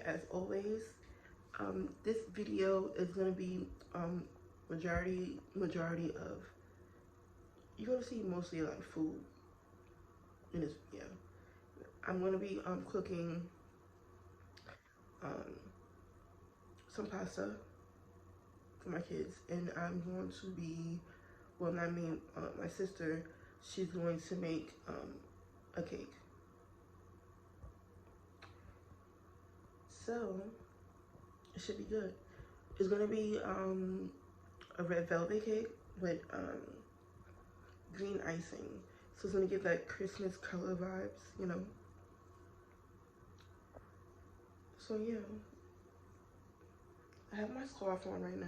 as always. This video is gonna be majority of, you're gonna see mostly like food in this video. I'm gonna be cooking some pasta for my kids, and I'm going to be, well, not me, my sister, she's going to make a cake. So it should be good. It's gonna be a red velvet cake with green icing. So it's gonna give that Christmas color vibes, you know. So yeah, I have my scarf on right now,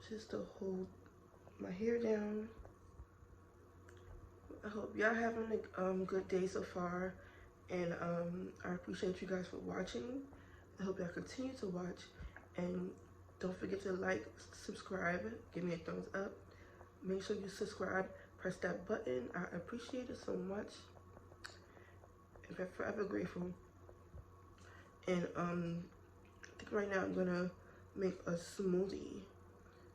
just to hold my hair down. I hope y'all having a good day so far, and I appreciate you guys for watching. I hope y'all continue to watch, and don't forget to like, subscribe, give me a thumbs up. Make sure you subscribe, press that button. I appreciate it so much. I'm forever grateful. And I think right now I'm gonna make a smoothie.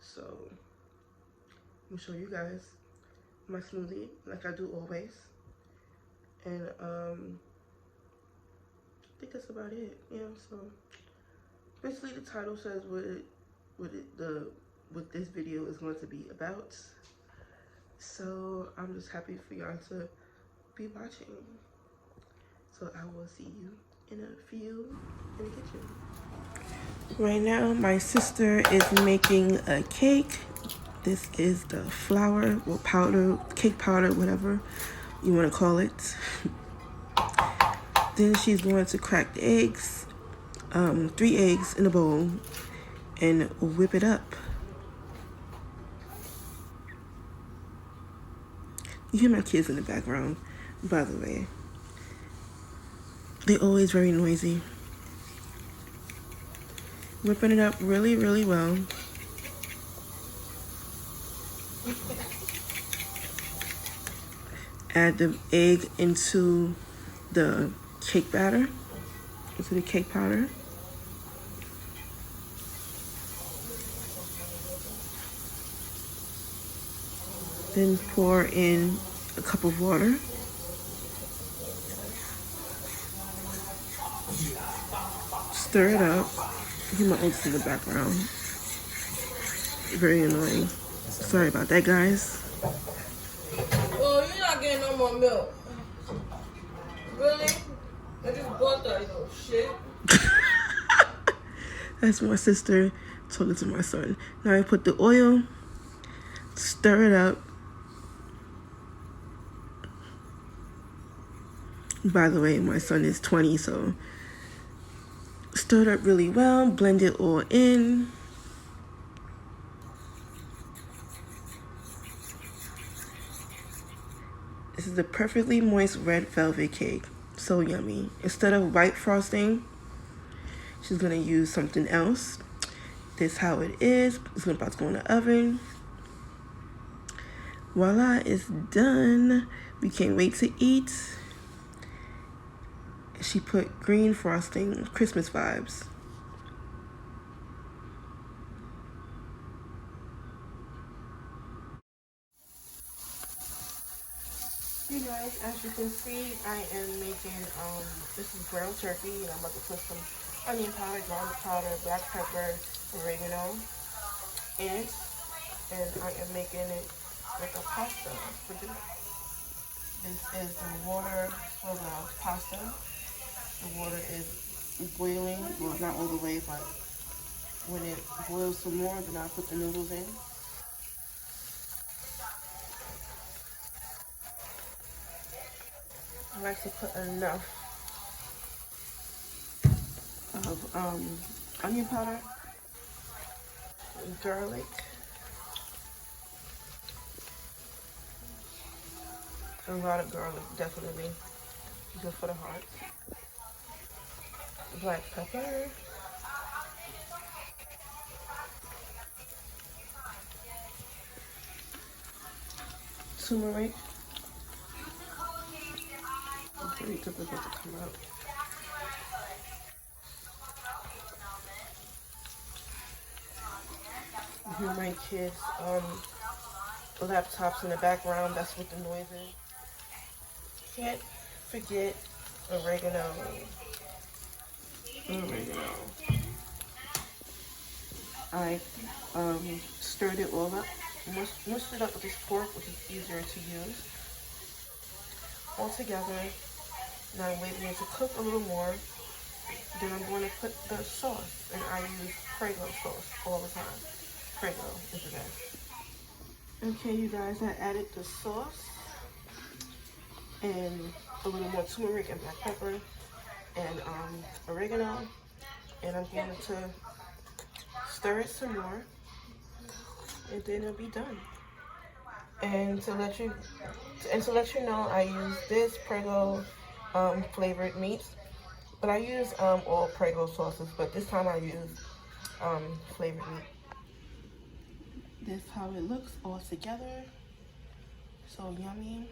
So I'm gonna show you guys my smoothie like I do always. And I think that's about it. Yeah, so basically the title says what this video is going to be about. So I'm just happy for y'all to be watching. So I will see you in a few in the kitchen. Right now my sister is making a cake. This is the flour or powder, cake powder, whatever you want to call it. Then she's going to crack the eggs, 3 eggs in a bowl, and whip it up. You hear my kids in the background, by the way. They're always very noisy. Whipping it up really, really well. Add the egg into the cake batter, into the cake powder. Then pour in a cup of water. Stir it up. Hear my oats in the background. Very annoying. Sorry about that, guys. Oh, you're not getting no more milk. Really? I just bought that little shit. That's my sister talking to my son. Now I put the oil, stir it up. By the way, my son is 20, so stir it up really well, blend it all in. This is a perfectly moist red velvet cake. So yummy. Instead of white frosting, she's gonna use something else. This is how it is. It's about to go in the oven. Voila, it's done. We can't wait to eat. She put green frosting, Christmas vibes. Hey guys, as you can see, I am making, this is ground turkey, and I'm about to put some onion powder, garlic powder, black pepper, oregano in it, and I am making it like a pasta for dinner. This is the water for the pasta. The water is boiling, well, not all the way, but when it boils some more, then I'll put the noodles in. I like to put enough of onion powder, garlic, a lot of garlic, definitely, good for the heart, black pepper, turmeric, pretty difficult to come out. You hear my kids' laptops in the background. That's what the noise is. Can't forget oregano. I stirred it all up, mushed it up with this fork, which is easier to use, all together. Now I'm waiting it to cook a little more. Then I'm going to put the sauce, and I use Prego sauce all the time. Prego is the best. Okay, you guys, I added the sauce and a little more turmeric and black pepper and oregano, and I'm going to stir it some more, and then it'll be done. And to let you know, I use this Prego flavored meats, but I use all Prego sauces, but this time I use flavored meat. This is how it looks all together. So yummy.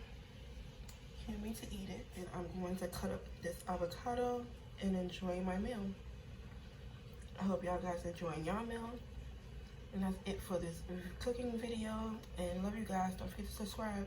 Can't wait to eat it. And I'm going to cut up this avocado and enjoy my meal. I hope y'all guys enjoying y'all meal. And that's it for this cooking video. And love you guys. Don't forget to subscribe.